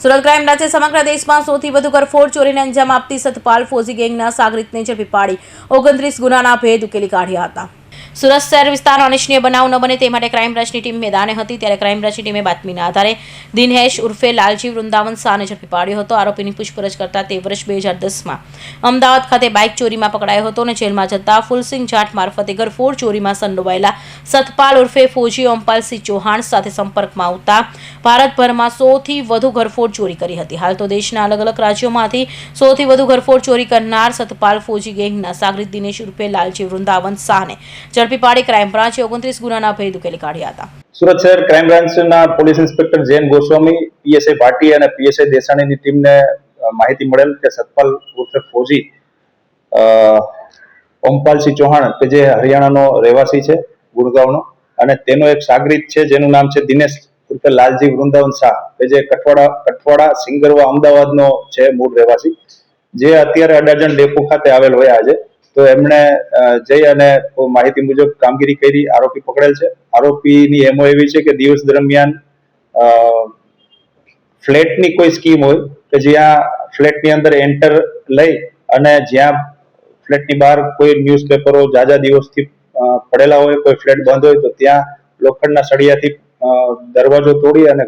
Surat crime બ્રાન્ચે સમગ્ર દેશમાં સૌથી વધુ ઘરફોડ ચોરીને અંજામ આપતી સતપાલ ફોજી ગેંગના સાગરીતને ઝડપી પાડી 29 ગુનાના ભેદ ઉકેલી કાઢ્યા હતા। સુરત શહેર વિસ્તારનો અનિચ્છનીય બનાવ ન બને તે માટે ક્રાઇમ બ્રાન્ચની ટીમ મેદાને હતી, ત્યારે ક્રાઇમ બ્રાન્ચની ટીમે બાતમીના આધારે દિનેશ ઉર્ફે લાલજી વૃંદાવન શાહને ઝડપી પાડ્યો હતો। આરોપીની પૂછપરછ કરતા તે વર્ષ 2010માં અમદાવાદ ખાતે બાઇક ચોરીમાં પકડાયો હતો અને જેલમાં જતા ફુલસિંહ જાટ મારફતે ઘરફોડ ચોરીમાં સંડોવાયેલા સતપાલ ઉર્ફે ફોજી ઓમપાલસિંહ ચૌહાણ સાથે સંપર્કમાં આવતા ભારતભરમાં સૌથી વધુ ઘરફોડ ચોરી કરી હતી। હાલ તો દેશના અલગ અલગ રાજ્યોમાંથી સૌથી વધુ ઘરફોડ ચોરી કરનાર સતપાલ ફોજી ગેંગના સાગરીત દિનેશ ઉર્ફે લાલજી વૃંદાવન શાહને ઝડપી પાડી ક્રાઇમ બ્રાન્ચે 29 ગુનાના ભેદ ઉકેલી કાઢ્યા હતા। સુરત શહેર ક્રાઇમ બ્રાન્ચના police inspector Jain Goswami, PSI Bhati અને પીએસઆઈ દેસાણીની ટીમને માહિતી મળેલ કે સતપાલ ઉર્ફે ફોજી ઓમપાલસિંહ ચૌહાણ કે જે હરિયાણાનો રહેવાસી છે ગુડગાંવનો, અને તેનો એક સાગરીત છે જેનું નામ છે દિનેશ ઉર્ફે લાલજી વૃંદાવન શાહ કે જે કઠવાડા સિંગરવા અમદાવાદનો છે મૂળ રહેવાસી, જે અત્યારે અડાજણ ડેપો ખાતે આવેલ હોય આજે, તો એમણે જઈ અને માહિતી મુજબ કામગીરી કરી આરોપી પકડેલ છે। આરોપીની એમઓ એવી છે કે દિવસ દરમિયાન ફ્લેટની કોઈ સ્કીમ હોય કે જ્યાં ફ્લેટની અંદર એન્ટર લઈ અને જ્યાં ફ્લેટની બહાર કોઈ ન્યૂઝપેપરો જાજા દિવસથી પડેલા હોય, કોઈ ફ્લેટ બંધ હોય તો ત્યાં લોખંડના સળિયાથી દરવાજો તોડી અને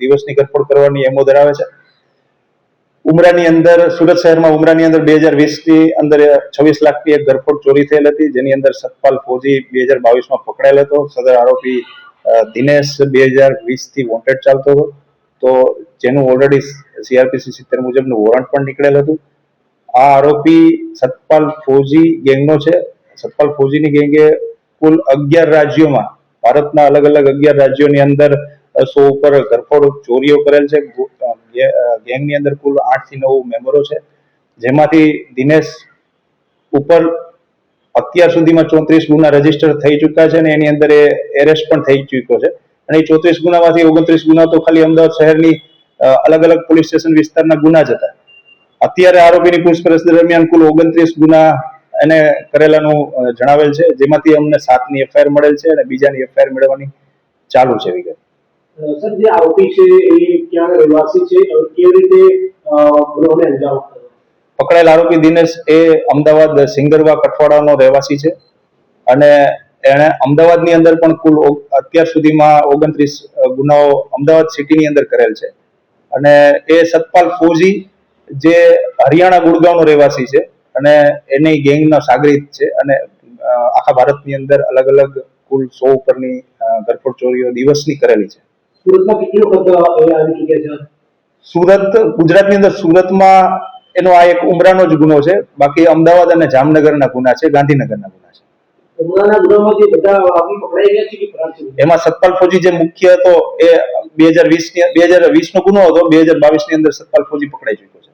દિવસની ઘરફોડ કરવાની એમઓ ધરાવે છે। ઉમરાની અંદર, સુરત શહેરમાં ઉમરાની અંદર 2020ની અંદર 26 લાખની એક ઘરફોડ ચોરી થયેલ હતી, જેની અંદર સતપાલ ફોજી 2022માં પકડાયેલ હતો। સદર આરોપી દિનેશ 2020થી વોન્ટેડ ચાલતો હતો, તો જેનું ઓલરેડી સીઆરપીસી 70 મુજબનું વોરંટ પણ નીકળેલ હતું। આ આરોપી સતપાલ ફોજી ગેંગનો છે। સતપાલ ફોજીની ગેંગે કુલ 11 રાજ્યોમાં, ભારતના અલગ અલગ 11 રાજ્યોની અંદર 100 ઉપર ઘરફોડ ચોરીઓ કરેલ છે। ગેંગની અંદર કુલ 8 થી 9 મેમ્બરો છે, જેમાંથી દિનેશ ઉપર અત્યાર સુધીમાં 34 ગુના રજીસ્ટર થઈ ચુક્યા છે અને એની અંદર એ એરેસ્ટ પણ થઈ ચુક્યો છે। અને એ 34 ગુનામાંથી 29 ગુના તો ખાલી અમદાવાદ શહેરની અલગ અલગ પોલીસ સ્ટેશન વિસ્તારના ગુના જ હતા। અત્યારે આરોપીની પૂછપરછ દરમિયાન કુલ 29 ગુના એને કરેલાનું જણાવેલ છે, જેમાંથી અમને 7ની એફઆઈઆર મળેલ છે અને બીજાની એફઆઈઆર મેળવવાની ચાલુ છે। વિગત સર, જે આરોપી છે એ ક્યાં રહેવાસી છે અને કેવી રીતે ગુનાને અંજામ આપ્યો? પકડાયેલ આરોપી દિનેશ એ અમદાવાદ સિંગરવા કઠવાડાનો રહેવાસી છે અને એણે અમદાવાદની અંદર પણ કુલ અત્યાર સુધીમાં 29 ગુનાઓ અમદાવાદ સિટીની અંદર કરેલ છે। અને એ સતપાલ ફોજી જે હરિયાણા ગુડગાંવનો રહેવાસી છે અને એની ગેંગનો સાગરીત છે અને આખા ભારતની અંદર અલગ અલગ કુલ 100 ઉપરની ઘરફોડ ચોરીઓ દિવસની કરેલી છે। સુરતમાં કેટલી વખત આવી ચૂક્યા છે? સુરત, ગુજરાતની અંદર સુરતમાં એનો આ એક ઉમરાનો જ ગુનો છે, બાકી અમદાવાદ અને જામનગરના ગુના છે, ગાંધીનગરના ગુના છે। ઉમરાના ગુનામાં જે બધા આરોપી પકડાઈ ગયા છે કે ફરાર છે? એમાં સતપાલ ફોજી જે મુખ્ય હતો એ 2020નો ગુનો હતો, 2022ની અંદર સતપાલ ફોજી પકડાઈ ચુક્યો છે।